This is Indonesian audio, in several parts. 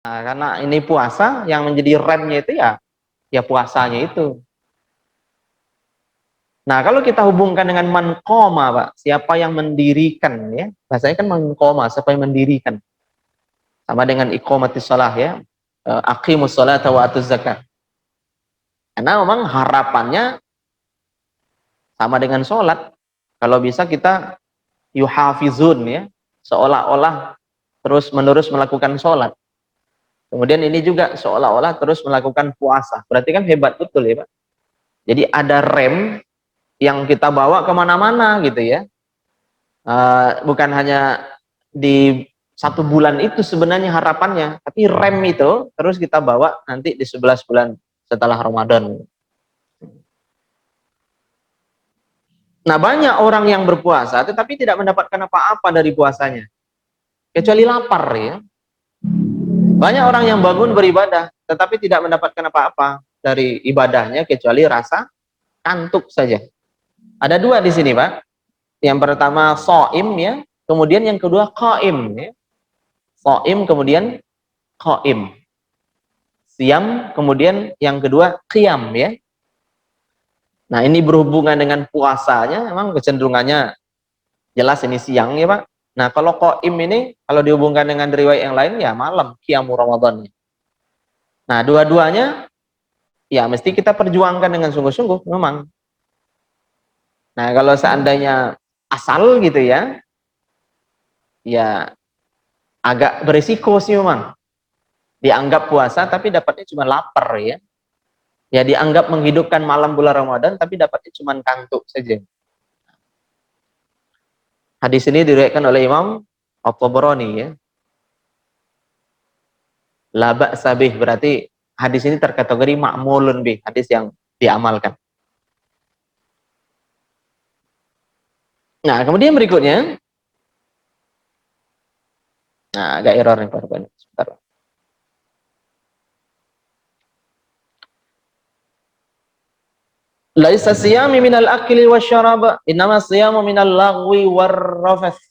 Nah, karena ini puasa, yang menjadi remnya itu ya puasanya itu. Nah, kalau kita hubungkan dengan man qoma, Pak, siapa yang mendirikan ya. Bahasanya kan man qoma, siapa yang mendirikan. Sama dengan iqamatis shalah ya. Aqimus sholata wa atuz zakat. Karena memang harapannya sama dengan sholat. Kalau bisa kita yuhafizun ya, seolah-olah terus menerus melakukan sholat. Kemudian ini juga seolah-olah terus melakukan puasa. Berarti kan hebat betul ya Pak. Jadi ada rem yang kita bawa kemana-mana gitu ya. Bukan hanya di 1 bulan itu sebenarnya harapannya, tapi rem itu terus kita bawa nanti di 11 bulan setelah Ramadan. Nah, banyak orang yang berpuasa tetapi tidak mendapatkan apa-apa dari puasanya, kecuali lapar ya. Banyak orang yang bangun beribadah tetapi tidak mendapatkan apa-apa dari ibadahnya kecuali rasa kantuk saja. Ada dua di sini, Pak. Yang pertama shaim ya, kemudian yang kedua qaim ya. Shaim kemudian qaim. Siam kemudian yang kedua qiyam ya. Nah, ini berhubungan dengan puasanya, memang kecenderungannya jelas ini siang ya Pak. Nah, kalau qaim ini kalau dihubungkan dengan riwayat yang lain ya malam qiyamu Ramadan. Nah, dua-duanya ya mesti kita perjuangkan dengan sungguh-sungguh memang. Nah, kalau seandainya asal gitu ya, ya agak berisiko sih memang. Dianggap puasa tapi dapatnya cuma lapar ya. Ya dianggap menghidupkan malam bulan Ramadan tapi dapatnya cuma kantuk saja. Hadis ini diriwayatkan oleh Imam At-Tabarani ya. La ba'sa bih, berarti hadis ini terkategori ma'mulun bih, hadis yang diamalkan. Nah, kemudian berikutnya, nah agak error nih Pak. Sebentar. Laisa siyami minal akli wasyarab, innama siyamu minal lagwi warrafath.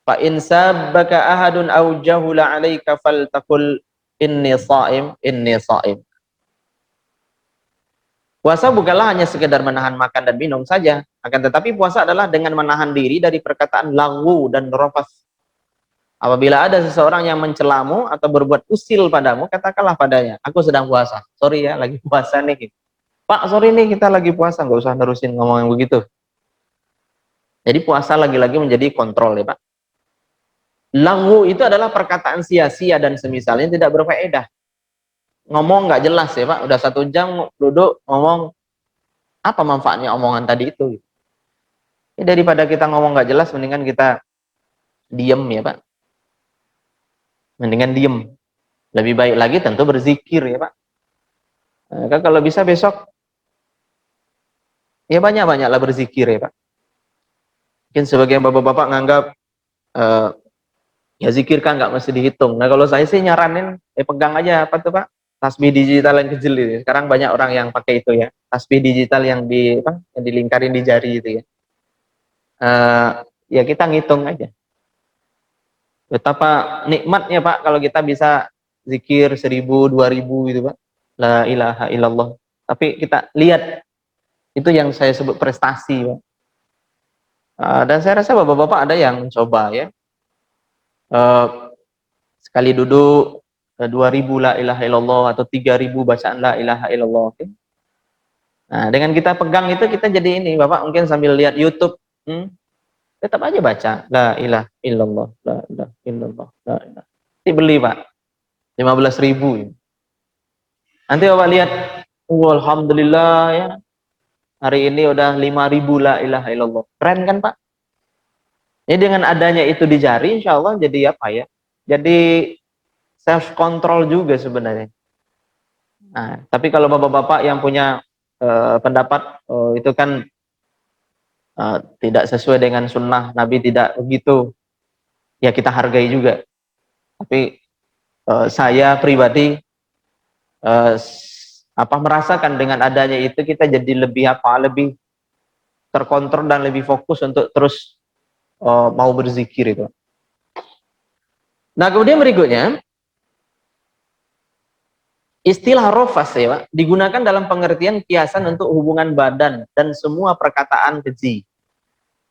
Fa in sabbaka ahadun aw jahula 'alaika faltaqul inni sha'im, inni sha'im. Puasa bukanlah hanya sekedar menahan makan dan minum saja, akan tetapi puasa adalah dengan menahan diri dari perkataan lagwu dan rafath. Apabila ada seseorang yang mencelamu atau berbuat usil padamu, katakanlah padanya, aku sedang puasa. Sorry ya, lagi puasa nih. Pak, sorry nih kita lagi puasa, nggak usah nerusin ngomong yang begitu. Jadi puasa lagi-lagi menjadi kontrol ya Pak. Lagwu itu adalah perkataan sia-sia dan semisalnya tidak berfaedah. Ngomong nggak jelas ya Pak, udah 1 jam duduk ngomong, apa manfaatnya omongan tadi itu? Ya, daripada kita ngomong nggak jelas, mendingan kita diem ya Pak. Mendingan diem. Lebih baik lagi tentu berzikir ya Pak. Nah, kalau bisa besok ya banyak-banyaklah berzikir ya Pak. Mungkin sebagian bapak-bapak nganggap ya zikir kan nggak mesti dihitung. Nah kalau saya sih nyaranin pegang aja apa tuh Pak, tasbih digital yang kecil itu. Sekarang banyak orang yang pakai itu ya, tasbih digital yang yang dilingkarin di jari itu ya. Ya kita ngitung aja. Betapa nikmatnya Pak kalau kita bisa zikir 1000, 2000 gitu Pak. La ilaha illallah. Tapi kita lihat itu yang saya sebut prestasi Pak. Dan saya rasa bapak-bapak ada yang mencoba ya. Sekali duduk 2000 la ilaha illallah atau 3000 bacaan la ilaha illallah. Okay? Nah, dengan kita pegang itu kita jadi ini, Bapak mungkin sambil lihat YouTube, tetap aja baca la ilaha illallah, la ilaha illallah, la ilaha. Nanti beli, Pak. 15.000. Nanti Bapak lihat, alhamdulillah ya. Hari ini udah 5.000 la ilaha illallah. Keren kan, Pak? Jadi dengan adanya itu di jari, insya Allah jadi apa ya? Jadi self control juga sebenarnya. Nah, tapi kalau bapak-bapak yang punya pendapat itu kan tidak sesuai dengan sunnah Nabi, tidak begitu, ya kita hargai juga. Tapi saya pribadi merasakan dengan adanya itu kita jadi lebih terkontrol dan lebih fokus untuk terus mau berzikir itu. Nah kemudian berikutnya Istilah rofas ya Pak, digunakan dalam pengertian kiasan untuk hubungan badan dan semua perkataan keji.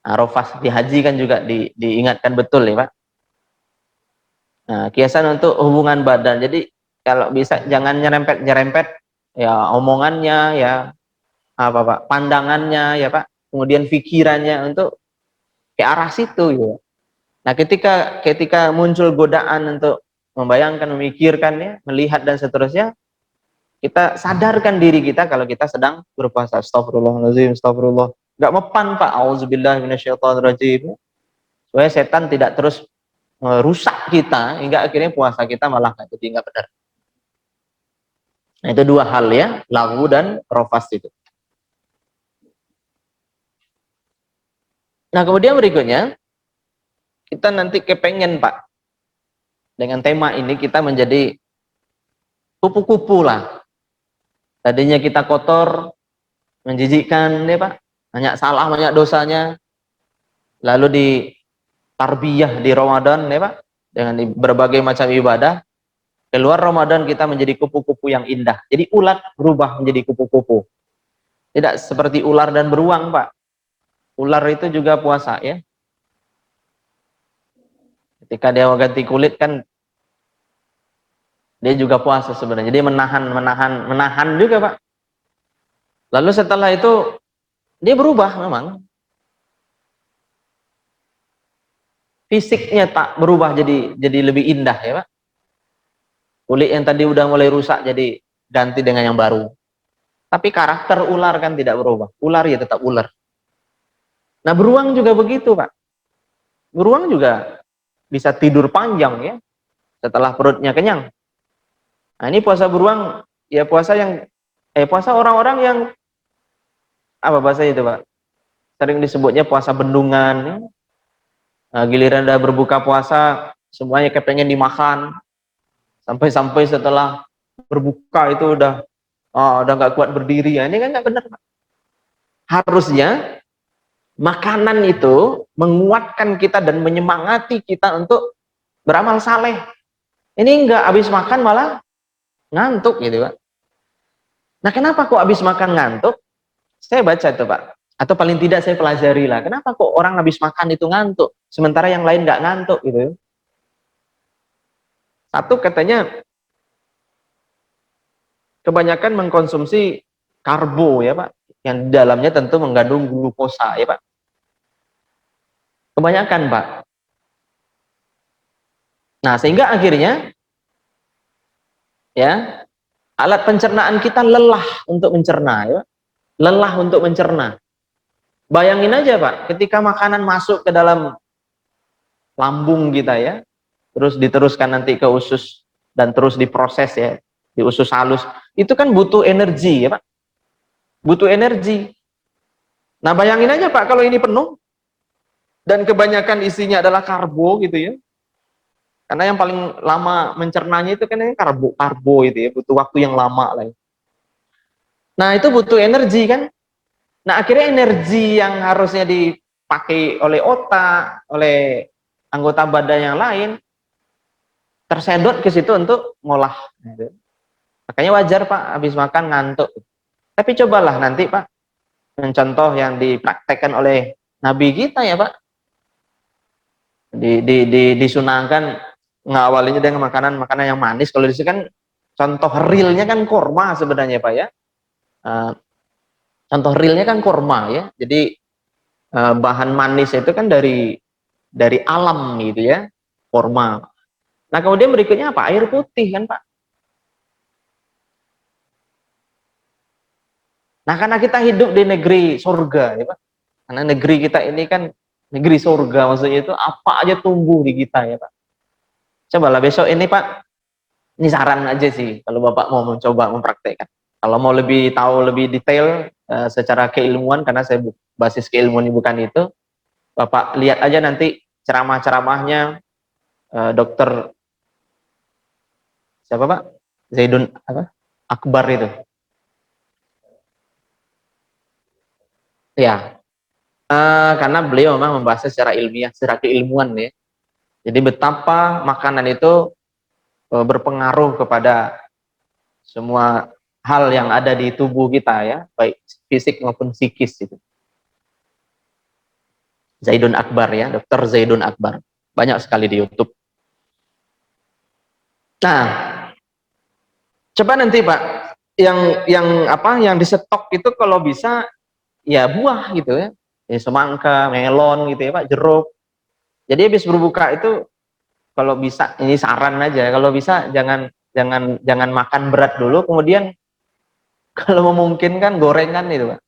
Nah, rofas di haji kan juga diingatkan betul ya Pak. Nah, kiasan untuk hubungan badan. Jadi kalau bisa jangan nyerempet-nyerempet ya omongannya ya, apa Pak, pandangannya ya Pak, kemudian pikirannya untuk ke arah situ ya. Nah, ketika muncul godaan untuk membayangkan, memikirkan ya, melihat dan seterusnya, kita sadarkan diri kita kalau kita sedang berpuasa. Astagfirullahaladzim, astagfirullah. Nggak mempan Pak, auzubillah minasyaitonirrajim. Supaya setan tidak terus rusak kita hingga akhirnya puasa kita malah nggak benar. Nah, itu dua hal ya, lagu dan rofas itu. Nah, kemudian berikutnya kita nanti kepengen Pak, dengan tema ini kita menjadi kupu-kupu lah. Tadinya kita kotor, menjijikkan ya Pak, banyak salah, banyak dosanya, lalu di tarbiyah di Ramadan ya Pak, dengan berbagai macam ibadah, keluar Ramadan kita menjadi kupu-kupu yang indah. Jadi ulat berubah menjadi kupu-kupu. Tidak seperti ular dan beruang Pak. Ular itu juga puasa ya. Ketika dia mau ganti kulit kan dia juga puasa sebenarnya. Jadi menahan juga Pak. Lalu setelah itu dia berubah memang. Fisiknya tak berubah jadi lebih indah ya Pak. Kulit yang tadi udah mulai rusak jadi ganti dengan yang baru. Tapi karakter ular kan tidak berubah. Ular ya tetap ular. Nah, beruang juga begitu Pak. Beruang juga bisa tidur panjang ya setelah perutnya kenyang. Nah, ini puasa beruang ya puasa orang-orang yang apa bahasa itu Pak? Sering disebutnya puasa bendungan ya. Nah, giliran udah berbuka puasa semuanya kepengen dimakan. Sampai-sampai setelah berbuka itu udah nggak kuat berdiri ya. Ini kan nggak benar Pak. Harusnya makanan itu menguatkan kita dan menyemangati kita untuk beramal saleh. Ini enggak, habis makan malah ngantuk gitu Pak. Nah, kenapa kok habis makan ngantuk? Saya baca tuh Pak, atau paling tidak saya pelajari lah, kenapa kok orang habis makan itu ngantuk sementara yang lain nggak ngantuk gitu. Satu, katanya kebanyakan mengkonsumsi karbo ya Pak, yang di dalamnya tentu mengandung glukosa ya Pak. Kebanyakan Pak. Nah, sehingga akhirnya ya alat pencernaan kita lelah untuk mencerna ya. Lelah untuk mencerna. Bayangin aja Pak, ketika makanan masuk ke dalam lambung kita ya, terus diteruskan nanti ke usus dan terus diproses ya, di usus halus, itu kan butuh energi ya Pak. Butuh energi. Nah, bayangin aja Pak, kalau ini penuh dan kebanyakan isinya adalah karbo gitu ya. Karena yang paling lama mencernanya itu kan karbo itu ya, butuh waktu yang lama lah. Ya. Nah, itu butuh energi kan. Nah, akhirnya energi yang harusnya dipakai oleh otak, oleh anggota badan yang lain, tersedot ke situ untuk ngolah. Makanya wajar Pak, habis makan ngantuk. Tapi cobalah nanti Pak, mencontoh yang dipraktekkan oleh Nabi kita ya Pak. Disunahkan ngawalinya dengan makanan yang manis. Kalau di sini kan contoh realnya kan korma sebenarnya Pak ya. Contoh realnya kan korma ya. Jadi bahan manis itu kan dari alam gitu ya, korma. Nah, kemudian berikutnya apa? Air putih kan Pak. Nah, karena kita hidup di negeri surga ya Pak. Karena negeri kita ini kan negeri surga, maksudnya itu apa aja tumbuh di kita ya Pak. Cobalah besok ini Pak, ini saran aja sih kalau Bapak mau mencoba mempraktekkan. Kalau mau lebih tahu lebih detail secara keilmuan, karena saya basis keilmuan bukan itu, Bapak lihat aja nanti ceramah-ceramahnya dokter siapa Pak? Zaidun apa? Akbar itu. Ya, karena beliau memang membahas secara ilmiah, secara keilmuan ya. Jadi betapa makanan itu berpengaruh kepada semua hal yang ada di tubuh kita ya, baik fisik maupun psikis itu. Zaidun Akbar ya, Dokter Zaidun Akbar. Banyak sekali di YouTube. Nah, coba nanti Pak, yang disetok itu kalau bisa ya buah gitu ya. Ya semangka, melon gitu ya Pak, jeruk. Jadi habis berbuka itu kalau bisa, ini saran aja, kalau bisa jangan makan berat dulu, kemudian kalau memungkinkan gorengan itu Pak.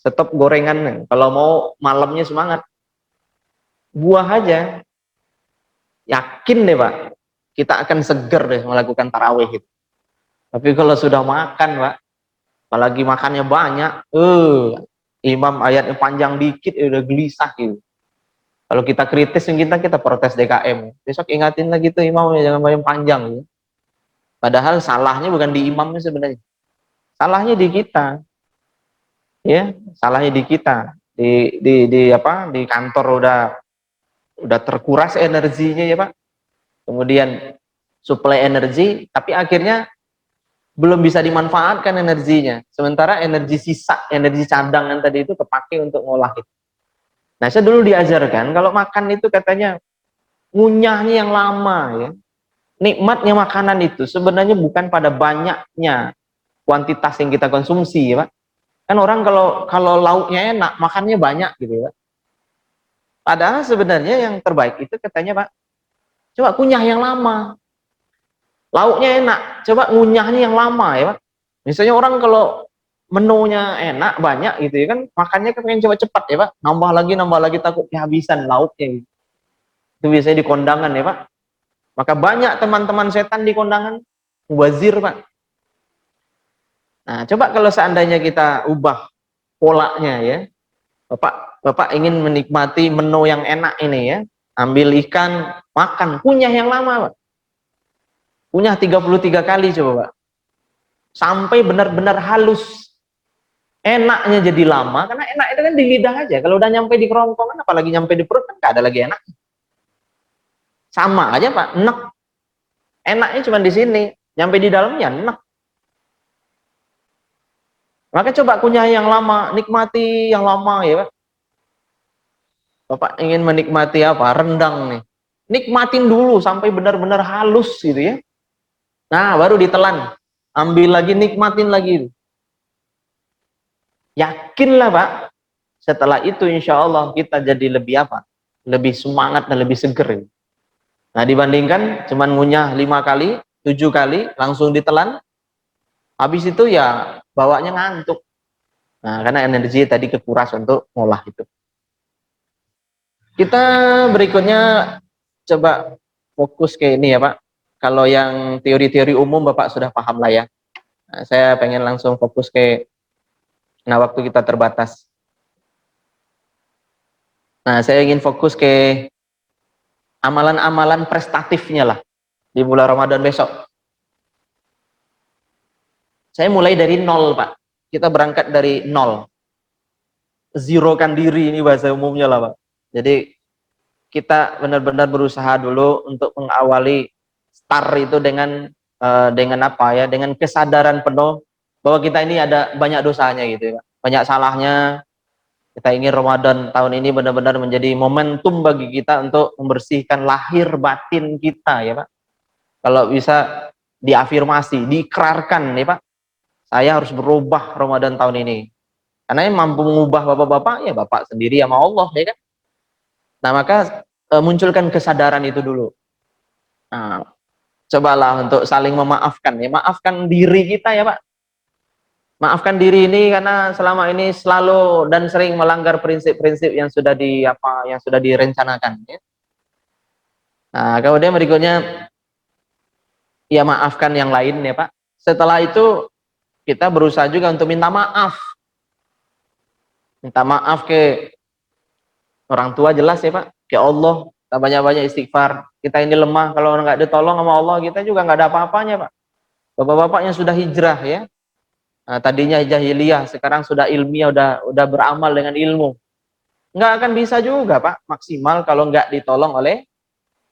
Stop gorengan. Kalau mau malamnya semangat, buah aja. Yakin deh Pak, kita akan seger deh melakukan tarawih itu. Tapi kalau sudah makan Pak, apalagi makannya banyak, imam ayatnya panjang dikit, udah gelisah gitu. Kalau kita kritis kita protes DKM. Besok ingatin lagi tuh imamnya jangan banyak panjang gitu. Padahal salahnya bukan di imamnya sebenarnya. Salahnya di kita. Ya, salahnya di kita. Di kantor udah terkuras energinya ya Pak. Kemudian suplai energi, tapi akhirnya belum bisa dimanfaatkan energinya. Sementara energi sisa, energi cadangan tadi itu kepake untuk ngolah itu. Nah, saya dulu diajarkan kalau makan itu katanya ngunyahnya yang lama ya. Nikmatnya makanan itu sebenarnya bukan pada banyaknya kuantitas yang kita konsumsi ya Pak. Kan orang kalau lauknya enak, makannya banyak gitu ya Pak. Padahal sebenarnya yang terbaik itu katanya Pak, coba kunyah yang lama. Lauknya enak, coba ngunyahnya yang lama ya Pak. Misalnya orang kalau menunya enak, banyak gitu ya kan, makannya kan pengen coba cepat ya Pak. Nambah lagi takut kehabisan lauknya gitu. Itu biasanya di kondangan ya Pak. Maka banyak teman-teman setan di kondangan, mubazir Pak. Nah, coba kalau seandainya kita ubah polanya ya. Bapak ingin menikmati menu yang enak ini ya. Ambil ikan, makan, kunyah yang lama Pak. Kunyah 33 kali coba Pak. Sampai benar-benar halus. Enaknya jadi lama, karena enak itu kan di lidah aja. Kalau udah nyampe di kerongkongan, apalagi nyampe di perut, kan gak ada lagi enak. Sama aja Pak, enak. Enaknya cuma di sini, nyampe di dalamnya enak. Maka coba kunyah yang lama, nikmati yang lama ya Pak. Bapak ingin menikmati apa? Rendang nih. Nikmatin dulu sampai benar-benar halus gitu ya. Nah, baru ditelan. Ambil lagi, nikmatin lagi. Yakinlah Pak, setelah itu insya Allah kita jadi lebih apa? Lebih semangat dan lebih seger. Nah, dibandingkan cuman ngunyah 5 kali, 7 kali, langsung ditelan. Habis itu ya bawanya ngantuk. Nah, karena energi tadi kekuras untuk ngolah itu. Kita berikutnya coba fokus ke ini ya Pak. Kalau yang teori-teori umum Bapak sudah paham lah ya. Nah, saya pengen langsung fokus ke, nah waktu kita terbatas. Nah, saya ingin fokus ke amalan-amalan prestatifnya lah di bulan Ramadan besok. Saya mulai dari nol Pak. Kita berangkat dari nol. Zerokan diri, ini bahasa umumnya lah Pak. Jadi kita benar-benar berusaha dulu untuk mengawali start itu dengan apa ya? Dengan kesadaran penuh bahwa kita ini ada banyak dosanya gitu ya. Banyak salahnya. Kita ingin Ramadan tahun ini benar-benar menjadi momentum bagi kita untuk membersihkan lahir batin kita ya Pak. Kalau bisa diafirmasi, diikrarkan nih Pak. Saya harus berubah Ramadan tahun ini. Karena yang mampu mengubah bapak-bapak ya Bapak sendiri sama Allah ya kan. Nah, maka munculkan kesadaran itu dulu. Nah, cobalah untuk saling memaafkan ya. Maafkan diri kita ya Pak. Maafkan diri ini karena selama ini selalu dan sering melanggar prinsip-prinsip yang sudah direncanakan ya. Nah, kemudian berikutnya ya maafkan yang lain ya Pak. Setelah itu kita berusaha juga untuk minta maaf. Minta maaf ke orang tua jelas ya Pak, ke Allah, kita banyak-banyak istighfar. Kita ini lemah, kalau nggak ditolong sama Allah kita juga nggak ada apa-apanya Pak. Bapak-bapak yang sudah hijrah ya, nah, tadinya jahiliyah, sekarang sudah ilmiah, udah beramal dengan ilmu. Nggak akan bisa juga Pak, maksimal kalau nggak ditolong oleh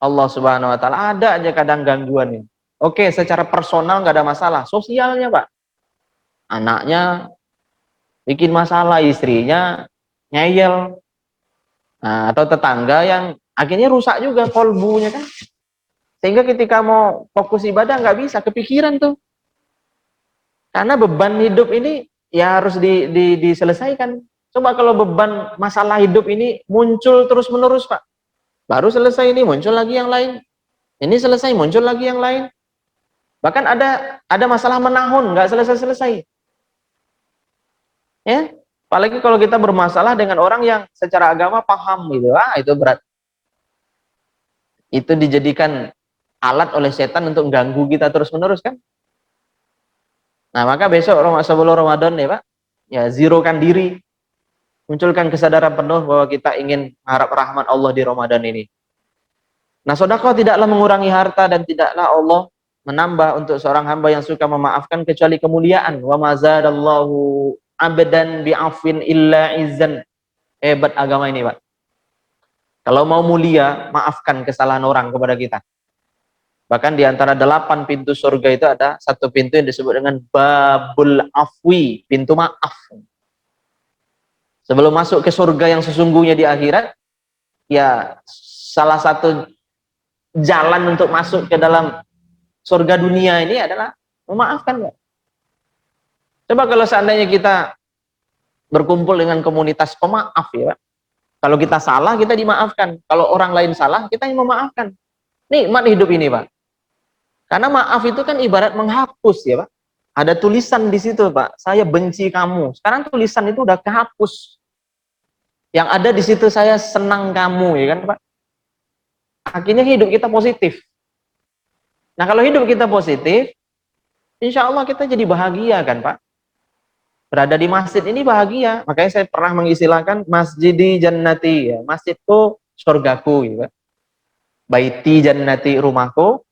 Allah Subhanahu Wa Taala. Ada aja kadang gangguan ini. Oke, secara personal nggak ada masalah. Sosialnya, Pak. Anaknya bikin masalah, istrinya ngeyel. Nah, atau tetangga yang akhirnya rusak juga kolbunya kan. Sehingga ketika mau fokus ibadah nggak bisa, kepikiran tuh. Karena beban hidup ini ya harus diselesaikan. Coba kalau beban masalah hidup ini muncul terus-menerus, Pak. Baru selesai ini, muncul lagi yang lain. Ini selesai, muncul lagi yang lain. Bahkan ada masalah menahun, nggak selesai-selesai. Ya, apalagi kalau kita bermasalah dengan orang yang secara agama paham gitu. Itu berat. Itu dijadikan alat oleh setan untuk ganggu kita terus-menerus kan. Nah, maka besok sebelum Ramadan ya, Pak, ya zerokan diri, munculkan kesadaran penuh bahwa kita ingin mengharap rahmat Allah di Ramadan ini. Nah, sedekah tidaklah mengurangi harta dan tidaklah Allah menambah untuk seorang hamba yang suka memaafkan kecuali kemuliaan. Wa mazadallahu abdan bi'afwin illa izzan. Hebat agama ini, Pak. Kalau mau mulia, maafkan kesalahan orang kepada kita. Bahkan di antara 8 pintu surga itu ada satu pintu yang disebut dengan babul afwi, pintu maaf. Sebelum masuk ke surga yang sesungguhnya di akhirat, ya salah satu jalan untuk masuk ke dalam surga dunia ini adalah memaafkan. Coba kalau seandainya kita berkumpul dengan komunitas pemaaf ya, kalau kita salah kita dimaafkan, kalau orang lain salah kita yang memaafkan. Nikmat hidup ini, Pak. Karena maaf itu kan ibarat menghapus ya, Pak. Ada tulisan di situ, Pak. Saya benci kamu. Sekarang tulisan itu udah kehapus. Yang ada di situ saya senang kamu, ya kan, Pak? Akhirnya hidup kita positif. Nah, kalau hidup kita positif, insya Allah kita jadi bahagia kan, Pak? Berada di masjid ini bahagia. Makanya saya pernah mengistilahkan masjid di jannati, ya. Masjidku surgaku, ya, Pak. Baiti jannati, rumahku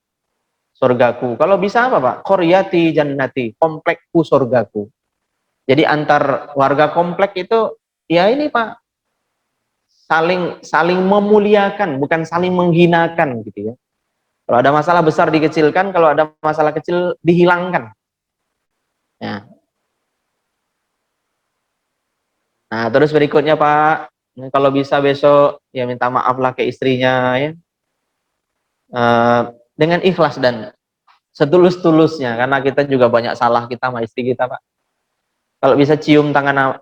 surgaku. Kalau bisa apa, Pak? Qaryati jannati, komplekku surgaku. Jadi antar warga komplek itu ya ini, Pak, saling memuliakan, bukan saling menghinakan gitu ya. Kalau ada masalah besar dikecilkan, kalau ada masalah kecil dihilangkan. Ya. Nah, terus berikutnya, Pak, kalau bisa besok ya minta maaf lah ke istrinya ya. Dengan ikhlas dan setulus-tulusnya, karena kita juga banyak salah kita sama istri kita, Pak. Kalau bisa cium tangan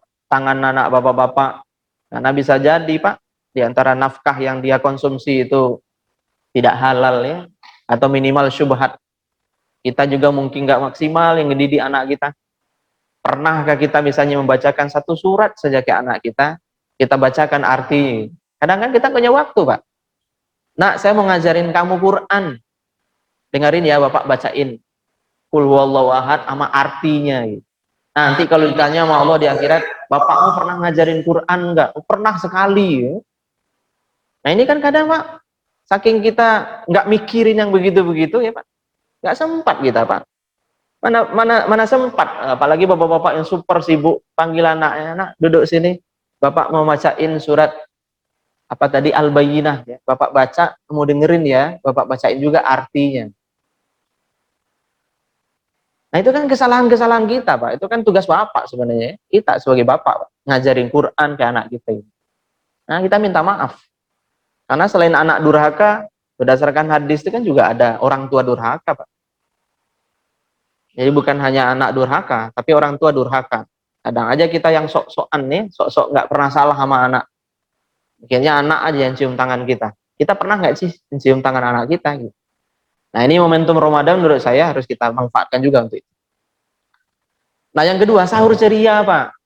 anak bapak-bapak, karena bisa jadi, Pak, di antara nafkah yang dia konsumsi itu tidak halal ya, atau minimal syubhat. Kita juga mungkin nggak maksimal yang ngedidik anak kita. Pernahkah kita misalnya membacakan satu surat saja ke anak kita bacakan arti. Kadang kan kita punya waktu, Pak. Nak, saya mau ngajarin kamu Quran. Dengerin ya, Bapak bacain. Qul huwallahu ahad sama artinya. Gitu. Nanti kalau ditanya sama Allah di akhirat, bapakmu pernah ngajarin Quran enggak? Oh, pernah sekali. Ya. Nah ini kan kadang, Pak, saking kita nggak mikirin yang begitu-begitu ya, Pak. Nggak sempat kita, Pak. Mana sempat, apalagi bapak-bapak yang super sibuk panggil anaknya, anak duduk sini, bapak mau bacain surat apa tadi Al-Bayyinah ya. Bapak baca, mau dengerin ya, bapak bacain juga artinya. Nah itu kan kesalahan-kesalahan kita, Pak. Itu kan tugas bapak sebenarnya. Kita sebagai bapak, Pak, ngajarin Quran ke anak kita. Nah kita minta maaf. Karena selain anak durhaka, berdasarkan hadis itu kan juga ada orang tua durhaka, Pak. Jadi bukan hanya anak durhaka, tapi orang tua durhaka. Kadang aja kita yang sok-sokan nih, sok-sok nggak pernah salah sama anak. Akhirnya anak aja yang cium tangan kita. Kita pernah nggak sih cium tangan anak kita? Gitu. Nah ini momentum Ramadan menurut saya harus kita manfaatkan juga untuk itu. Nah yang kedua, sahur ceria, Pak.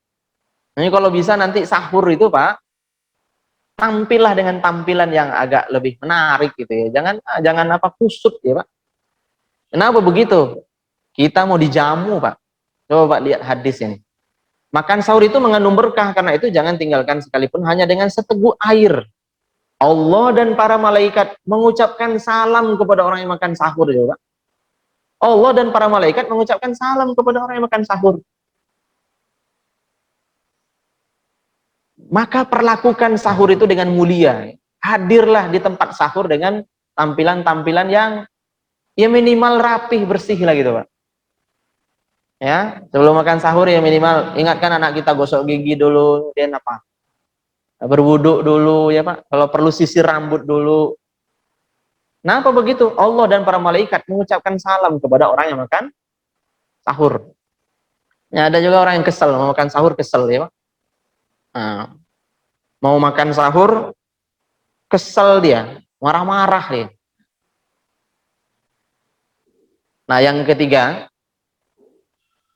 Ini kalau bisa nanti sahur itu, Pak, tampillah dengan tampilan yang agak lebih menarik gitu ya. Jangan apa kusut ya, Pak. Kenapa begitu? Kita mau dijamu, Pak. Coba Pak lihat hadis ini. Makan sahur itu mengandung berkah, karena itu jangan tinggalkan sekalipun hanya dengan seteguk air. Allah dan para malaikat mengucapkan salam kepada orang yang makan sahur ya, Pak. Allah dan para malaikat mengucapkan salam kepada orang yang makan sahur. Maka perlakukan sahur itu dengan mulia. Hadirlah di tempat sahur dengan tampilan-tampilan yang Ya minimal rapih, bersih lah gitu Pak. Ya, sebelum makan sahur ya minimal ingatkan anak kita gosok gigi dulu, kemudian apa? Berwuduk dulu ya Pak. Kalau perlu sisir rambut dulu. Nah, apa begitu? Allah dan para malaikat mengucapkan salam kepada orang yang makan sahur. Ya, ada juga orang yang kesel, mau makan sahur kesel ya Pak. Nah, mau makan sahur kesel dia, marah-marah dia. Nah, yang ketiga,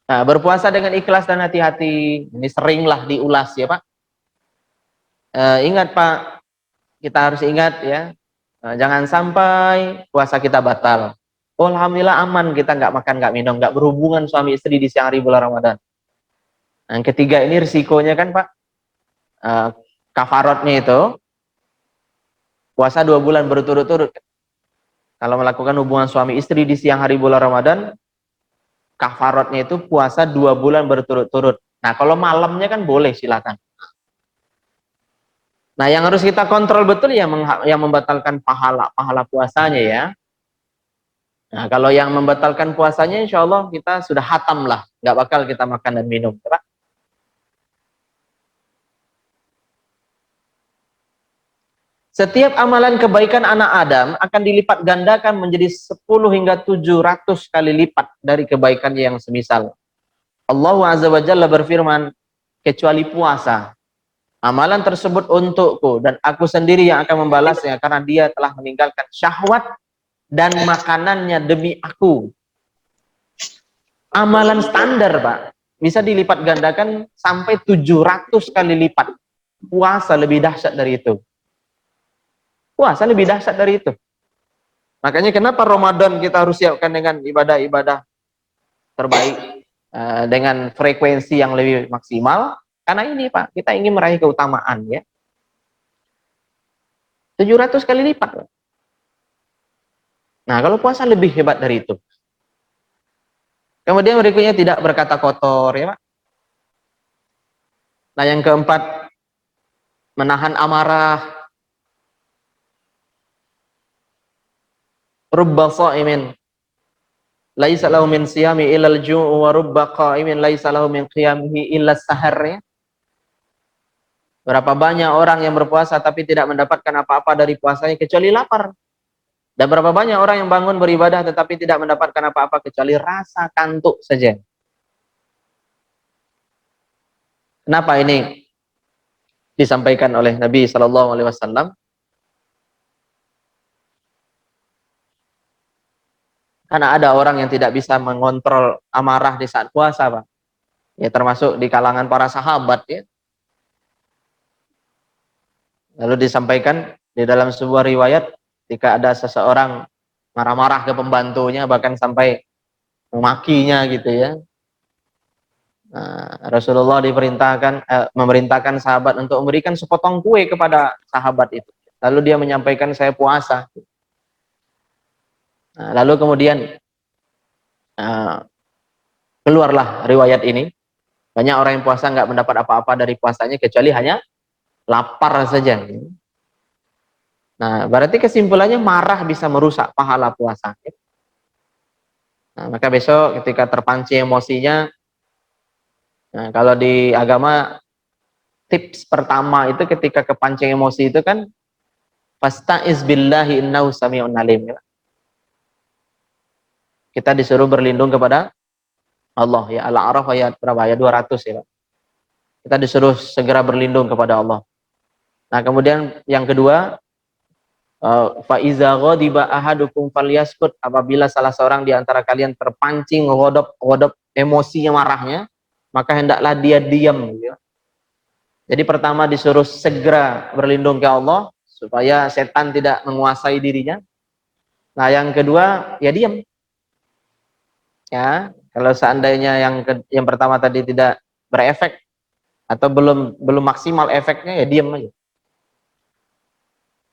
nah, berpuasa dengan ikhlas dan hati-hati. Ini seringlah diulas ya Pak. Ingat Pak, kita harus ingat ya, jangan sampai puasa kita batal. Oh, alhamdulillah aman, kita nggak makan, nggak minum, nggak berhubungan suami istri di siang hari bulan Ramadan. Nah, yang ketiga ini risikonya kan Pak, uh, kafaratnya itu puasa 2 bulan berturut-turut. Kalau melakukan hubungan suami istri di siang hari bulan Ramadan, kafaratnya itu puasa 2 bulan berturut-turut. Nah, kalau malamnya kan boleh, silakan. Nah, yang harus kita kontrol betul ya yang membatalkan pahala puasanya ya. Nah, kalau yang membatalkan puasanya, insya Allah kita sudah hatam lah, nggak bakal kita makan dan minum. Ya, setiap amalan kebaikan anak Adam akan dilipat gandakan menjadi 10 hingga 700 kali lipat dari kebaikannya yang semisal. Allah Azza wa Jalla berfirman, kecuali puasa. Amalan tersebut untukku dan aku sendiri yang akan membalasnya karena dia telah meninggalkan syahwat dan makanannya demi aku. Amalan standar, Pak, bisa dilipat gandakan sampai 700 kali lipat. Puasa lebih dahsyat dari itu. Puasa lebih dahsyat dari itu. Makanya kenapa Ramadan kita harus siapkan dengan ibadah-ibadah terbaik, dengan frekuensi yang lebih maksimal. Karena ini Pak, kita ingin meraih keutamaan ya. 700 kali lipat, Pak. Nah, kalau puasa lebih hebat dari itu. Kemudian berikutnya tidak berkata kotor ya Pak. Nah, yang keempat, menahan amarah. Rubba sha'imin laisa lahu min siyami illal ju'u wa rubba qa'imin laisa lahu min qiyamihi illa sahar ya. Berapa banyak orang yang berpuasa tapi tidak mendapatkan apa-apa dari puasanya kecuali lapar. Dan berapa banyak orang yang bangun beribadah tetapi tidak mendapatkan apa-apa kecuali rasa kantuk saja. Kenapa ini disampaikan oleh Nabi Shallallahu Alaihi Wasallam? Karena ada orang yang tidak bisa mengontrol amarah di saat puasa, Pak. Ya, termasuk di kalangan para sahabat ya. Lalu disampaikan di dalam sebuah riwayat, jika ada seseorang marah-marah ke pembantunya bahkan sampai memakinya gitu ya. Nah, Rasulullah memerintahkan sahabat untuk memberikan sepotong kue kepada sahabat itu. Lalu dia menyampaikan, saya puasa. Nah, lalu kemudian uh, keluarlah riwayat ini. Banyak orang yang puasa nggak mendapat apa-apa dari puasanya kecuali hanya lapar saja. Nah, berarti kesimpulannya marah bisa merusak pahala puasa. Nah, maka besok ketika terpancing emosinya, nah, kalau di agama tips pertama itu ketika kepancing emosi itu kan fasta'iz billahi innahu sami'un alim. Kita disuruh berlindung kepada Allah ya. Al-A'raf ayat berapa? Ayat 200 ya. Kita disuruh segera berlindung kepada Allah. Nah, kemudian yang kedua, fa iza ghadiba ahadukum falyaskut, apabila salah seorang di antara kalian terpancing ghadab emosinya, marahnya, maka hendaklah dia diam gitu ya. Jadi pertama disuruh segera berlindung ke Allah supaya setan tidak menguasai dirinya. Nah, yang kedua ya diam. Ya, kalau seandainya yang pertama tadi tidak berefek atau belum maksimal efeknya ya diam aja.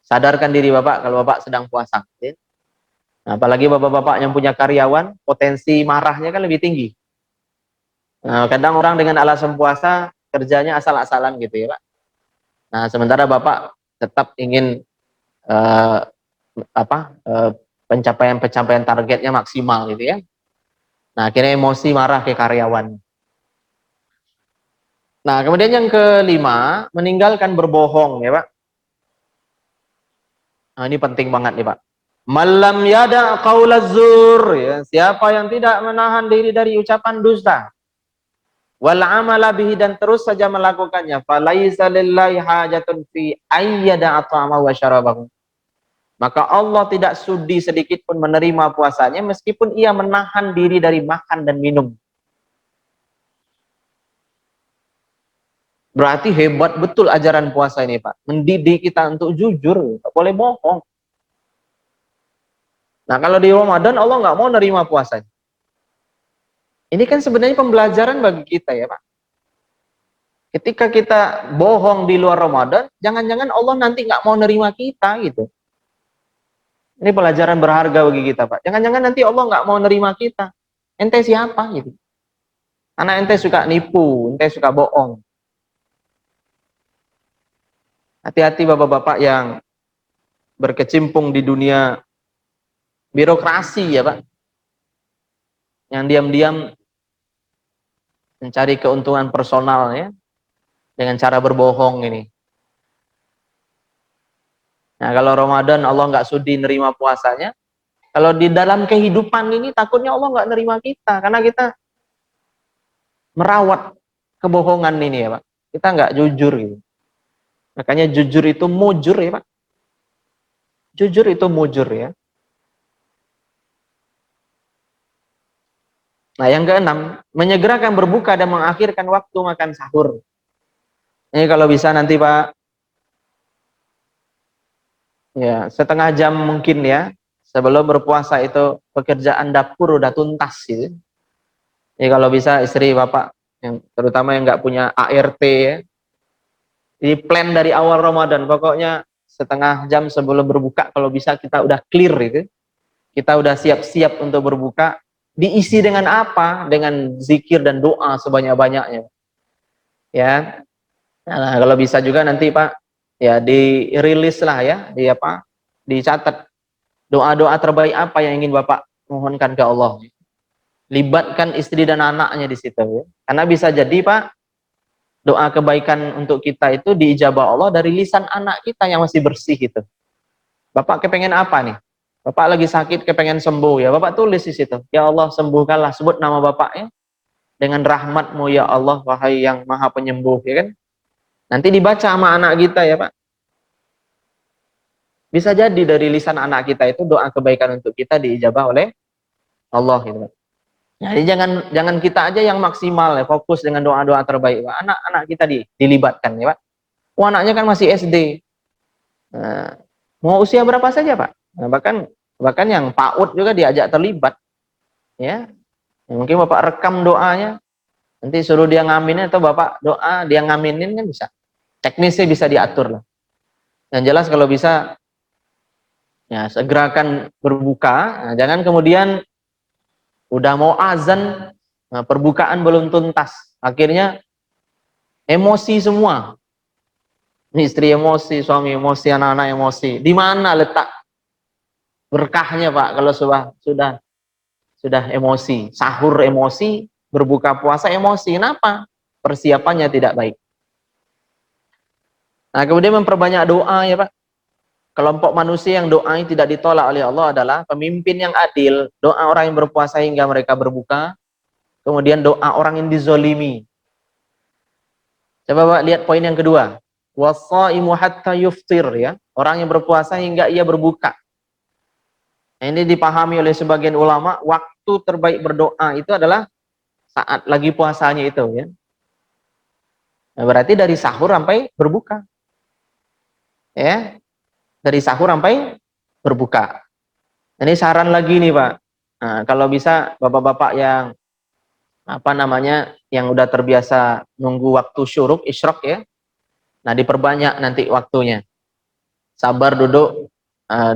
Sadarkan diri Bapak kalau Bapak sedang puasa. Ya. Nah, apalagi Bapak-bapak yang punya karyawan, potensi marahnya kan lebih tinggi. Nah, kadang orang dengan alasan puasa kerjanya asal-asalan gitu ya Pak. Nah, sementara Bapak tetap ingin uh, apa pencapaian targetnya maksimal gitu ya. Nah, akhirnya emosi marah ke karyawan. Nah, kemudian yang kelima, meninggalkan berbohong ya Pak. Nah, ini penting banget nih Pak. Malam yada qaulaz zur, ya, siapa yang tidak menahan diri dari ucapan dusta wal amala bihi, dan terus saja melakukannya, falaisa lillahi hajatun fi ayyada at'ama wa syarabahu, maka Allah tidak sudi sedikit pun menerima puasanya meskipun ia menahan diri dari makan dan minum. Berarti hebat betul ajaran puasa ini Pak, mendidik kita untuk jujur, tak boleh bohong. Nah, kalau di Ramadan Allah nggak mau nerima puasanya. Ini kan sebenarnya pembelajaran bagi kita ya Pak. Ketika kita bohong di luar Ramadan, jangan-jangan Allah nanti nggak mau nerima kita gitu. Ini pelajaran berharga bagi kita Pak. Jangan-jangan nanti Allah nggak mau nerima kita. Ente siapa gitu? Karena ente suka nipu, ente suka bohong. Hati-hati bapak-bapak yang berkecimpung di dunia birokrasi ya Pak. Yang diam-diam mencari keuntungan personal ya, dengan cara berbohong ini. Nah, kalau Ramadan Allah nggak sudi nerima puasanya, kalau di dalam kehidupan ini takutnya Allah nggak nerima kita, karena kita merawat kebohongan ini ya Pak. Kita nggak jujur gitu. Makanya jujur itu mujur ya Pak. Jujur itu mujur ya. Nah, yang keenam, menyegerakan berbuka dan mengakhirkan waktu makan sahur. Ini kalau bisa nanti Pak, ya setengah jam mungkin ya, sebelum berpuasa itu pekerjaan dapur udah tuntas gitu. Jadi kalau bisa istri bapak, yang terutama yang nggak punya ART ya, jadi plan dari awal Ramadan, pokoknya setengah jam sebelum berbuka kalau bisa kita udah clear itu, kita udah siap-siap untuk berbuka. Diisi dengan apa? Dengan zikir dan doa sebanyak-banyaknya. Ya, nah, kalau bisa juga nanti Pak, ya dirilis lah ya, di apa? Dicatat doa-doa terbaik apa yang ingin Bapak mohonkan ke Allah. Libatkan istri dan anaknya di situ ya. Karena bisa jadi Pak, doa kebaikan untuk kita itu diijabah Allah dari lisan anak kita yang masih bersih itu. Bapak kepengen apa nih? Bapak lagi sakit kepengen sembuh ya, Bapak tulis di situ. Ya Allah sembuhkanlah, sebut nama Bapak ya. Dengan rahmat-Mu ya Allah, wahai yang maha penyembuh ya kan. Nanti dibaca sama anak kita ya Pak. Bisa jadi dari lisan anak kita itu doa kebaikan untuk kita diijabah oleh Allah gitu Pak. Jadi jangan kita aja yang maksimal ya, fokus dengan doa-doa terbaik Pak. Anak-anak kita dilibatkan ya Pak. Oh, anaknya kan masih SD. Nah, mau usia berapa saja Pak? Nah, bahkan yang PAUD juga diajak terlibat ya. Mungkin Bapak rekam doanya, nanti suruh dia ngaminin atau Bapak doa dia ngaminin kan bisa. Teknisnya bisa diatur lah. Yang jelas kalau bisa ya segerakan berbuka. Nah, jangan kemudian udah mau azan, nah, perbukaan belum tuntas. Akhirnya emosi semua. Istri emosi, suami emosi, anak-anak emosi. Di mana letak berkahnya Pak kalau sudah emosi, sahur emosi, berbuka puasa emosi. Kenapa? Persiapannya tidak baik. Nah, kemudian memperbanyak doa ya Pak. Kelompok manusia yang doanya tidak ditolak oleh Allah adalah pemimpin yang adil, doa orang yang berpuasa hingga mereka berbuka, kemudian doa orang yang dizolimi. Coba Pak lihat poin yang kedua. Wassaimu hatta yuftir ya. Orang yang berpuasa hingga ia berbuka. Nah, ini dipahami oleh sebagian ulama, waktu terbaik berdoa itu adalah saat lagi puasanya itu ya. Nah, berarti dari sahur sampai berbuka. Ya. Dari sahur sampai berbuka. Ini saran lagi nih Pak. Nah, kalau bisa bapak-bapak yang apa namanya, yang udah terbiasa nunggu waktu syuruk, isyraq ya. Nah, diperbanyak nanti waktunya. Sabar duduk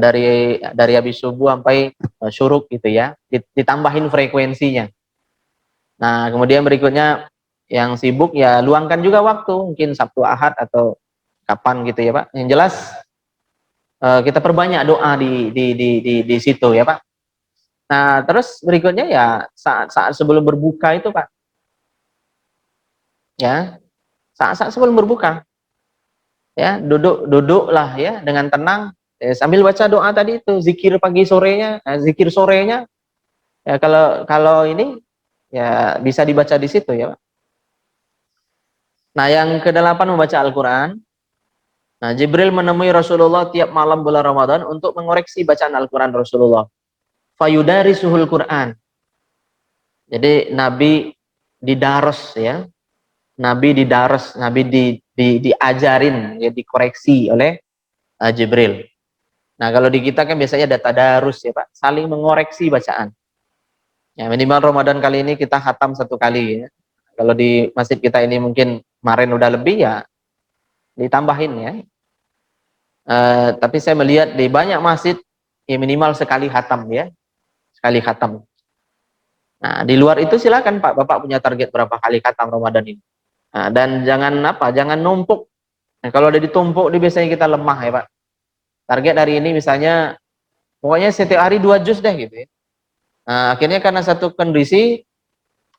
dari habis subuh sampai syuruk gitu ya. Ditambahin frekuensinya. Nah, kemudian berikutnya yang sibuk ya luangkan juga waktu, mungkin Sabtu Ahad atau kapan gitu ya Pak. Yang jelas kita perbanyak doa di situ ya Pak. Nah, terus berikutnya ya saat sebelum berbuka itu Pak. Ya, saat sebelum berbuka. Ya, duduklah ya dengan tenang sambil baca doa tadi itu, zikir pagi sorenya, zikir sorenya. Ya, kalau ini ya bisa dibaca di situ ya Pak. Nah, yang kedelapan membaca Al-Qur'an. Nah, Jibril menemui Rasulullah tiap malam bulan Ramadan untuk mengoreksi bacaan Al-Qur'an Rasulullah. Fayudarisuhul Qur'an. Jadi Nabi didaros ya. Nabi didaros, Nabi diajarin, ya dikoreksi oleh Jibril. Nah, kalau di kita kan biasanya ada tadarus ya Pak, saling mengoreksi bacaan. Ya, minimal Ramadan kali ini kita khatam 1 kali ya. Kalau di masjid kita ini mungkin kemarin udah lebih ya, ditambahin ya. Tapi saya melihat di banyak masjid ya minimal sekali khatam ya, sekali khatam. Nah, di luar itu silakan Pak, Bapak punya target berapa kali khatam Ramadan ini. Nah, dan jangan numpuk. Nah, kalau udah ditumpuk, biasanya kita lemah ya Pak. Target hari ini misalnya, pokoknya setiap hari 2 juz deh gitu ya. Nah, akhirnya karena satu kondisi,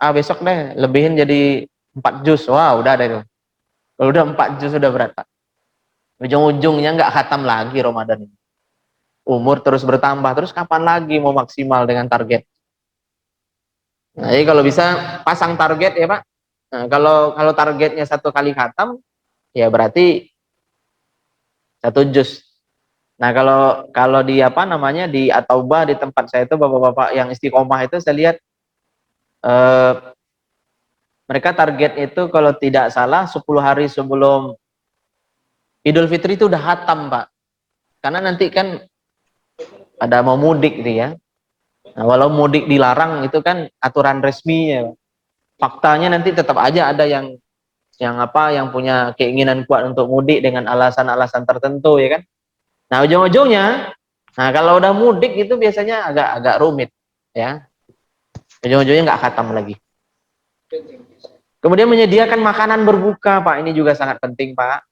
besok deh lebihin jadi 4 juz. Wah, udah deh itu. Kalau udah 4 juz sudah berat Pak. Ujung-ujungnya nggak khatam lagi Ramadan ini. Umur terus bertambah, terus kapan lagi mau maksimal dengan target? Nah, jadi kalau bisa pasang target ya Pak. Nah, kalau targetnya 1 kali khatam, ya berarti 1 juz. Nah, kalau di apa namanya di At-Taubah di tempat saya itu bapak-bapak yang istiqomah itu saya lihat mereka target itu kalau tidak salah 10 hari sebelum Idul Fitri itu udah khatam Pak. Karena nanti kan ada mau mudik gitu ya. Nah, walau mudik dilarang itu kan aturan resminya. Faktanya nanti tetap aja ada yang punya keinginan kuat untuk mudik dengan alasan-alasan tertentu ya kan. Nah, ujung-ujungnya, nah kalau udah mudik itu biasanya agak rumit ya. Ujung-ujungnya nggak khatam lagi. Kemudian menyediakan makanan berbuka Pak, ini juga sangat penting Pak.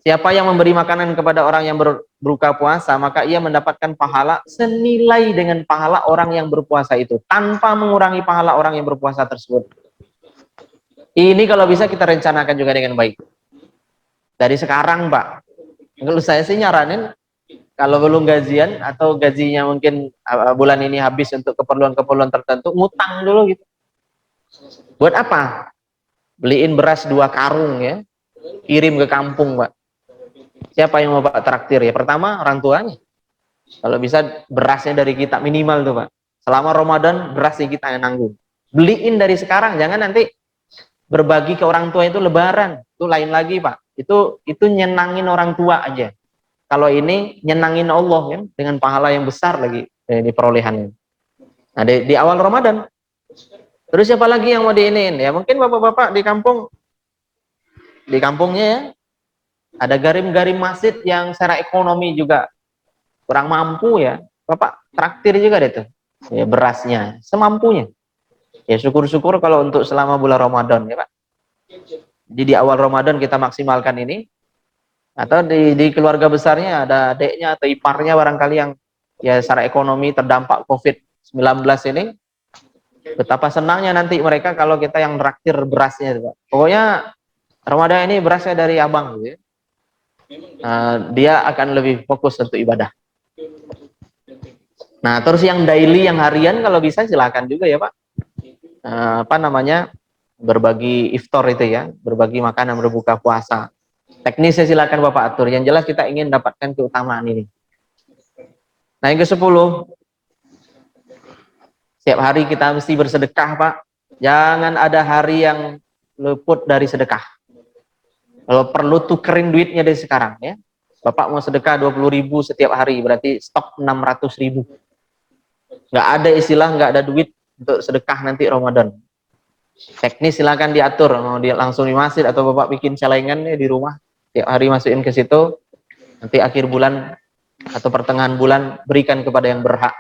Siapa yang memberi makanan kepada orang yang berbuka puasa, maka ia mendapatkan pahala senilai dengan pahala orang yang berpuasa itu, tanpa mengurangi pahala orang yang berpuasa tersebut. Ini kalau bisa kita rencanakan juga dengan baik. Dari sekarang Pak, kalau saya sih nyaranin, kalau belum gajian atau gajinya mungkin bulan ini habis untuk keperluan-keperluan tertentu, ngutang dulu gitu. Buat apa? Beliin beras 2 karung ya, kirim ke kampung Pak. Siapa yang mau Pak traktir ya? Pertama orang tuanya. Kalau bisa berasnya dari kita minimal tuh Pak. Selama Ramadan berasnya kita yang nanggung. Beliin dari sekarang, jangan nanti berbagi ke orang tua itu lebaran. Itu lain lagi Pak. Itu nyenangin orang tua aja. Kalau ini nyenangin Allah kan dengan pahala yang besar lagi di perolehannya. Nah, di awal Ramadan. Terus siapa lagi yang mau diinin? Ya mungkin bapak-bapak di kampungnya ya, ada garim-garim masjid yang secara ekonomi juga kurang mampu ya. Bapak traktir juga deh tuh. Ya berasnya semampunya. Ya syukur-syukur kalau untuk selama bulan Ramadan ya Pak. Jadi di awal Ramadan kita maksimalkan ini. Atau di keluarga besarnya ada adiknya atau iparnya barangkali yang ya secara ekonomi terdampak COVID-19 ini. Betapa senangnya nanti mereka kalau kita yang traktir berasnya Pak. Pokoknya Ramadan ini berasnya dari abang gitu ya. Dia akan lebih fokus untuk ibadah. Nah, terus yang daily, yang harian kalau bisa silakan juga ya Pak. Berbagi iftar itu ya, berbagi makanan berbuka puasa. Teknisnya silakan Bapak atur. Yang jelas kita ingin dapatkan keutamaan ini. Nah, yang ke-10, setiap hari kita mesti bersedekah Pak. Jangan ada hari yang luput dari sedekah. Kalau perlu tukerin duitnya dari sekarang ya. Bapak mau sedekah 20.000 setiap hari, berarti stok 600.000. Nggak ada istilah nggak ada duit untuk sedekah nanti Ramadan. Teknis silakan diatur, mau dia langsung di masjid atau Bapak bikin celengan di rumah, tiap hari masukin ke situ, nanti akhir bulan atau pertengahan bulan berikan kepada yang berhak.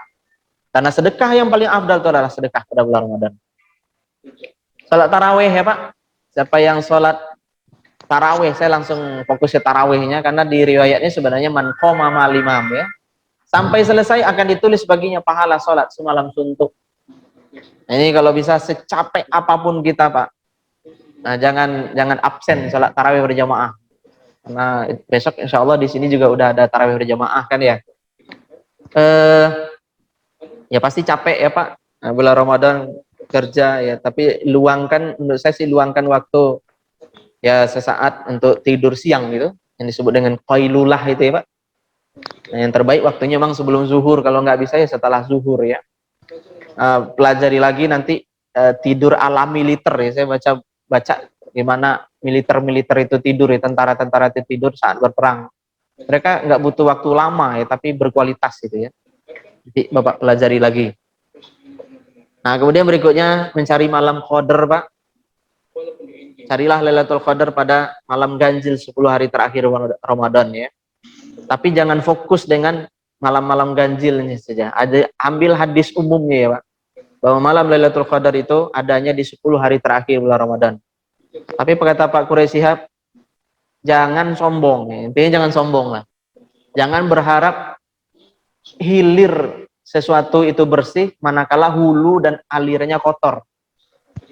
Karena sedekah yang paling afdal itu adalah sedekah pada bulan Ramadan. Salat tarawih ya Pak, siapa yang sholat taraweh, saya langsung fokus ke tarawehnya karena di riwayatnya sebenarnya man qoma ma'al imam ya. Sampai selesai akan ditulis baginya pahala sholat semalam suntuk. Nah, ini kalau bisa secapek apapun kita Pak. Nah, jangan absen sholat taraweh berjamaah. Karena besok insya Allah di sini juga udah ada taraweh berjamaah kan ya. Ya pasti capek ya Pak. Nah, bulan Ramadan kerja ya, tapi luangkan, menurut saya sih luangkan waktu ya sesaat untuk tidur siang gitu, yang disebut dengan qailulah itu ya Pak. Nah, yang terbaik waktunya memang sebelum zuhur, kalau nggak bisa ya setelah zuhur ya. Pelajari lagi nanti tidur ala militer ya, saya baca gimana militer itu tidur ya, tentara-tentara itu tidur saat berperang. Mereka nggak butuh waktu lama ya, tapi berkualitas gitu ya. Jadi Bapak pelajari lagi. Nah, kemudian berikutnya mencari malam qadar, Pak. Carilah Lailatul Qadar pada malam ganjil 10 hari terakhir Ramadan ya. Tapi jangan fokus dengan malam-malam ganjilnya saja. Ambil hadis umumnya ya, Pak. Bahwa malam Lailatul Qadar itu adanya di 10 hari terakhir bulan Ramadan. Tapi kata Pak Quraisy Shihab, jangan sombong ya. Intinya jangan sombong lah. Jangan berharap hilir sesuatu itu bersih manakala hulu dan alirnya kotor.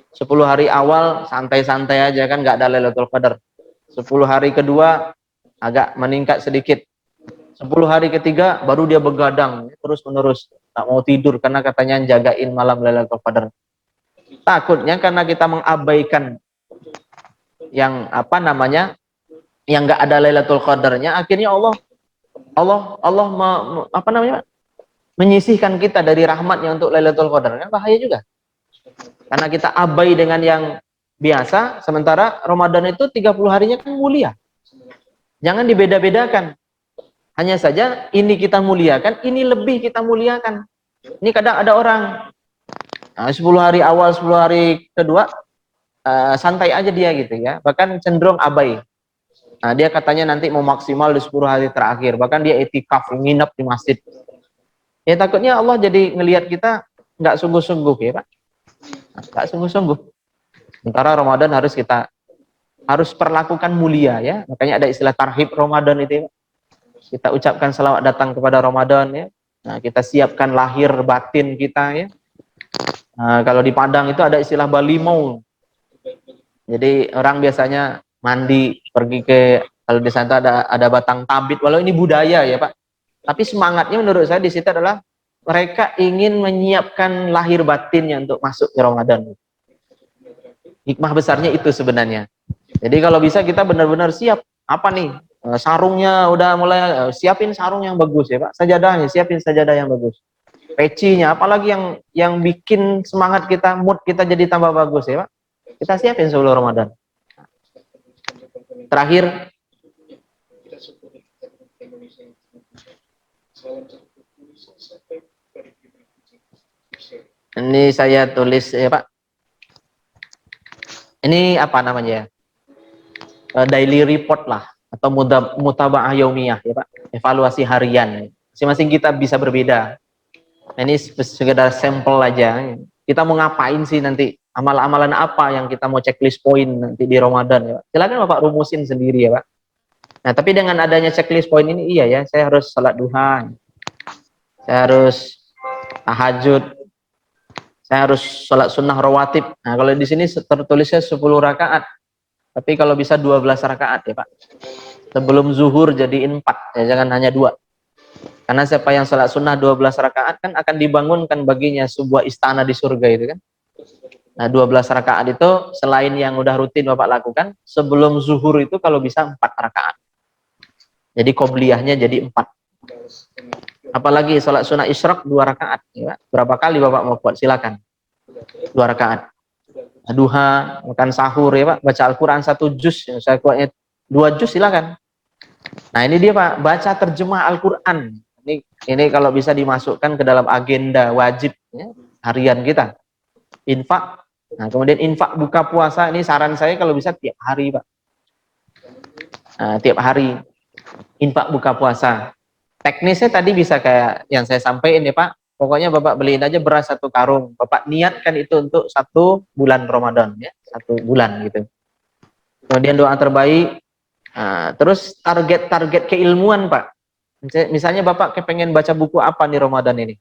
10 hari awal santai-santai aja kan, nggak ada Lailatul Qadar. 10 hari kedua agak meningkat sedikit. 10 hari ketiga baru dia begadang terus menerus, tak mau tidur karena katanya jagain malam Lailatul Qadar. Takutnya karena kita mengabaikan yang yang nggak ada Lailatul Qadarnya, akhirnya Allah menyisihkan kita dari rahmatnya untuk Lailatul Qadar, kan bahaya juga. Karena kita abai dengan yang biasa, sementara Ramadan itu 30 harinya kan mulia. Jangan dibeda-bedakan. Hanya saja ini kita muliakan, ini lebih kita muliakan. Ini kadang ada orang 10 hari awal, 10 hari kedua santai aja dia gitu ya. Bahkan cenderung abai. Nah, dia katanya nanti mau maksimal di 10 hari terakhir. Bahkan dia etikaf, nginep di masjid. Ya takutnya Allah jadi ngelihat kita nggak sungguh-sungguh ya Pak. Nggak sungguh-sungguh. Sementara Ramadan harus perlakukan mulia ya. Makanya ada istilah tarhib Ramadan itu ya. Kita ucapkan selawat datang kepada Ramadan ya. Nah, kita siapkan lahir batin kita ya. Nah, kalau di Padang itu ada istilah balimau. Jadi orang biasanya mandi pergi kalau di sana ada batang tabit, walau ini budaya ya Pak. Tapi semangatnya menurut saya di situ adalah mereka ingin menyiapkan lahir batinnya untuk masuk ke Ramadan. Hikmah besarnya itu sebenarnya. Jadi kalau bisa kita benar-benar siap. Apa nih? Sarungnya udah mulai, siapin sarung yang bagus ya Pak. Sajadahnya, siapin sajadah yang bagus. Pecinya, apalagi yang bikin semangat kita, mood kita jadi tambah bagus ya Pak. Kita siapin sebelum Ramadan. Terakhir, ini saya tulis ya Pak. Ini apa namanya ya? Daily report lah, atau mutaba'ah yaumiyah ya Pak. Evaluasi harian. Masing-masing kita bisa berbeda. Ini sekedar sampel aja. Kita mau ngapain sih nanti? Amalan-amalan apa yang kita mau checklist poin nanti di Ramadan ya Pak? Silakan Bapak rumusin sendiri ya Pak. Nah, tapi dengan adanya checklist poin ini, iya ya, saya harus salat duha, saya harus tahajud, saya harus sholat sunnah rawatib. Nah, kalau di sini tertulisnya 10 rakaat, tapi kalau bisa 12 rakaat ya Pak. Sebelum zuhur jadiin 4, ya jangan hanya 2. Karena siapa yang sholat sunnah 12 rakaat kan akan dibangunkan baginya sebuah istana di surga itu kan. Nah, 12 rakaat itu selain yang udah rutin Bapak lakukan, sebelum zuhur itu kalau bisa 4 rakaat. Jadi qobliyahnya jadi 4. Apalagi sholat sunnah isyraq 2 rakaat. Ya. Berapa kali Bapak mau buat? Silakan. 2 rakaat. Duha, makan sahur ya Pak. Baca Al-Quran 1 juz. Ya. Saya kuatnya 2 juz silakan. Nah ini dia Pak. Baca terjemah Al-Quran. Ini kalau bisa dimasukkan ke dalam agenda wajib ya, harian kita. Infak. Nah kemudian infak buka puasa. Ini saran saya kalau bisa tiap hari Pak. Nah, tiap hari. Infak buka puasa. Teknisnya tadi bisa kayak yang saya sampaikan ya Pak. Pokoknya Bapak beliin aja beras 1 karung. Bapak niatkan itu untuk 1 bulan Ramadan ya. 1 bulan gitu. Kemudian doa terbaik. Terus target-target keilmuan, Pak. Misalnya Bapak kepengen baca buku apa nih Ramadan ini?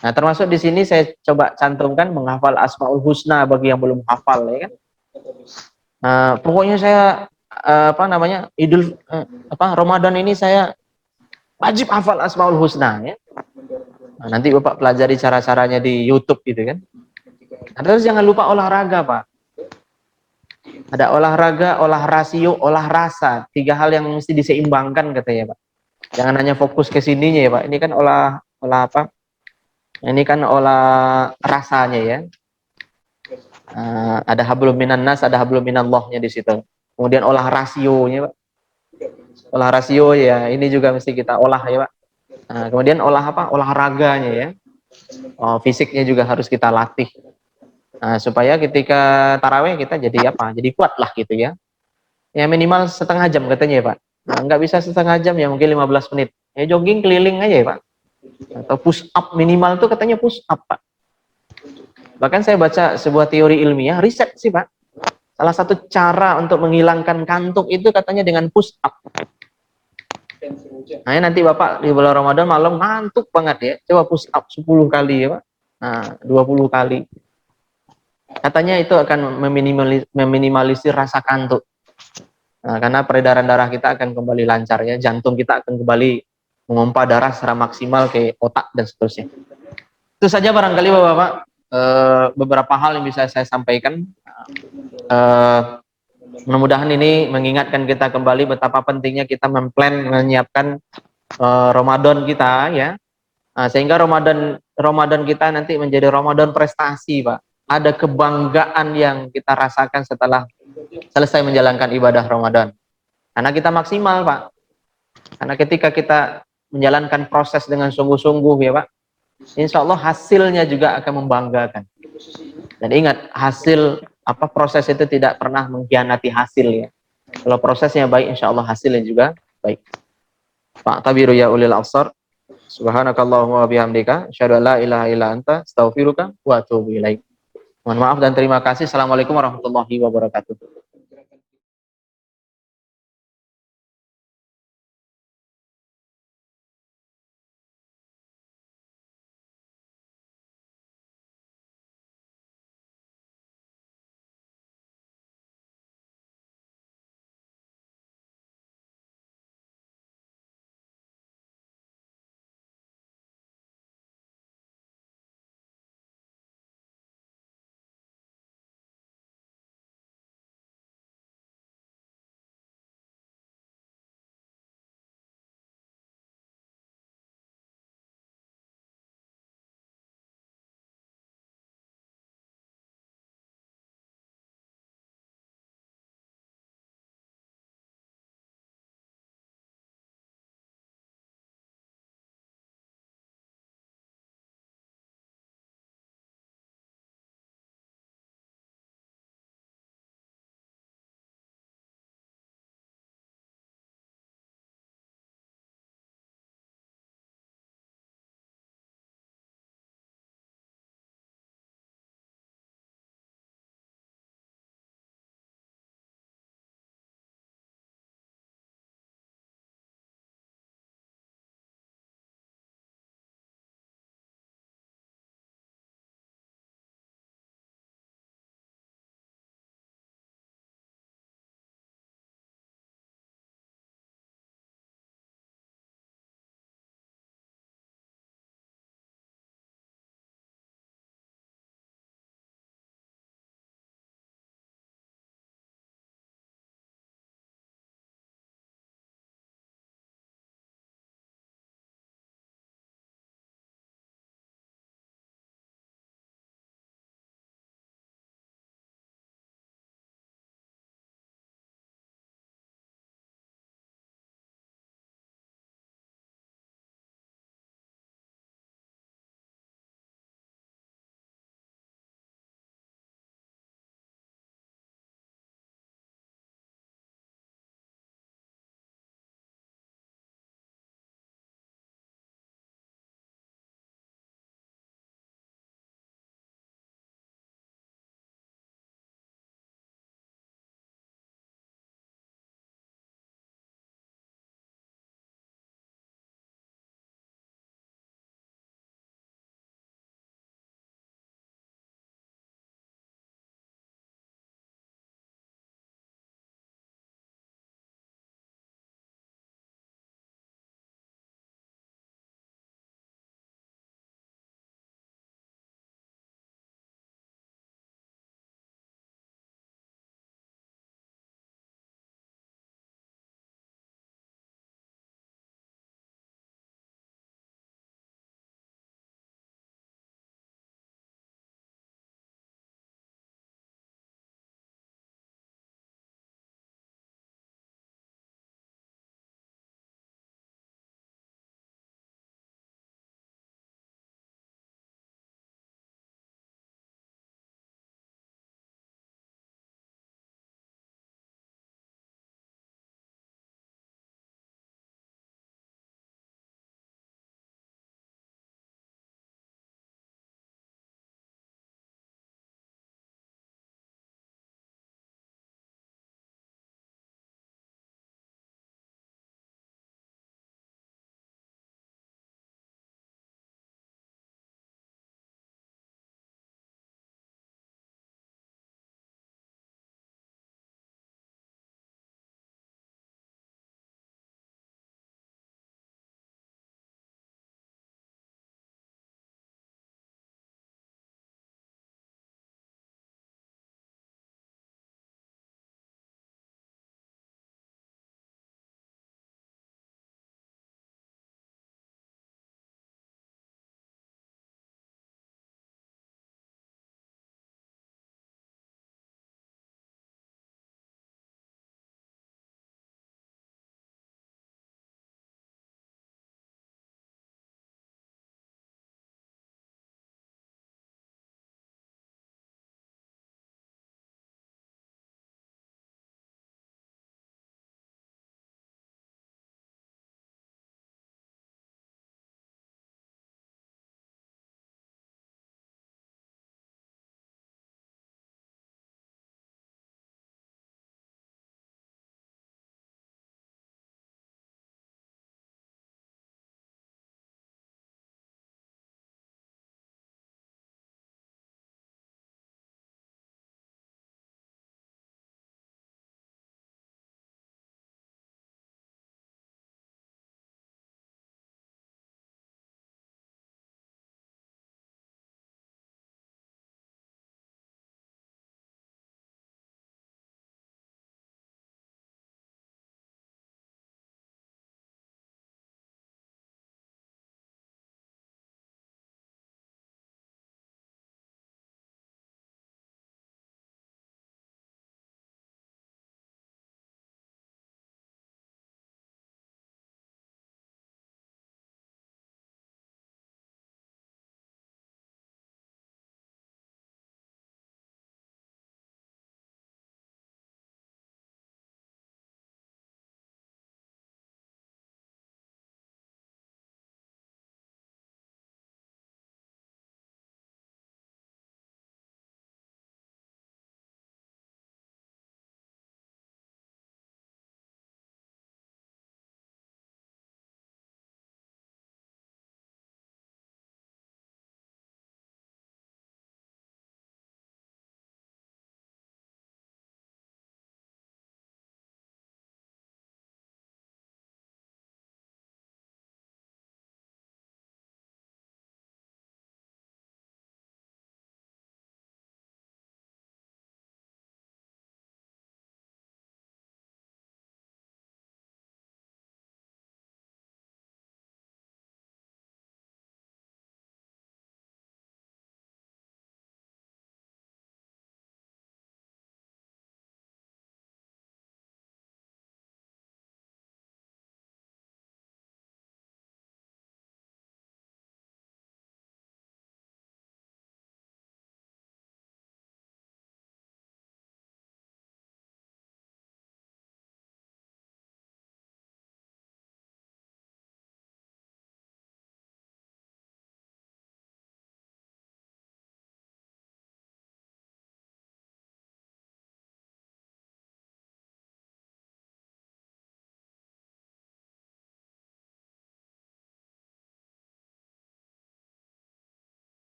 Nah, termasuk di sini saya coba cantumkan menghafal Asmaul Husna bagi yang belum hafal, ya kan? Pokoknya saya apa namanya Ramadan ini saya wajib hafal Asmaul Husna, ya. Nah, nanti Bapak pelajari cara-caranya di YouTube gitu kan. Terus jangan lupa olahraga, Pak. Ada olahraga, olah rasio, olah rasa. 3 hal yang mesti diseimbangkan katanya, Pak. Jangan hanya fokus ke sininya ya, Pak. Ini kan olah apa? Ini kan olah rasanya ya. Ada hablum minan nas, ada hablum minallahnya di situ. Kemudian olah rasionya, Pak. Olah rasio ya, ini juga mesti kita olah ya, Pak. Kemudian olah apa? Olahraganya ya. Fisiknya juga harus kita latih. Supaya ketika taraweh kita jadi apa? Jadi kuat lah gitu ya. Ya minimal setengah jam katanya ya, Pak. Nggak bisa setengah jam ya, mungkin 15 menit. Ya jogging keliling aja ya, Pak. Atau push up minimal tuh katanya push up, Pak. Bahkan saya baca sebuah teori ilmiah, riset sih, Pak. Salah satu cara untuk menghilangkan kantuk itu katanya dengan push up. Nah, nanti Bapak di bulan Ramadan malam ngantuk banget ya. Coba push up 10 kali ya, Pak. 20 kali. Katanya itu akan meminimalisir rasa kantuk. Karena peredaran darah kita akan kembali lancar ya, jantung kita akan kembali memompa darah secara maksimal ke otak dan seterusnya. Itu saja barangkali Bapak-Bapak beberapa hal yang bisa saya sampaikan. Mudah-mudahan ini mengingatkan kita kembali betapa pentingnya kita menyiapkan Ramadan kita ya, sehingga Ramadan kita nanti menjadi Ramadan prestasi, Pak. Ada kebanggaan yang kita rasakan setelah selesai menjalankan ibadah Ramadan. Karena kita maksimal, Pak. Karena ketika kita menjalankan proses dengan sungguh-sungguh ya, Pak, insya Allah hasilnya juga akan membanggakan. Dan ingat, hasil proses itu tidak pernah mengkhianati hasil ya. Kalau prosesnya baik, insya Allah hasilnya juga baik. Pak tabiru ya ulil absar. Subhanakallahumma wa bihamdika asyhadu an la ilaha illa anta astaghfiruka wa atubu ilaik. Mohon maaf dan terima kasih. Assalamualaikum warahmatullahi wabarakatuh.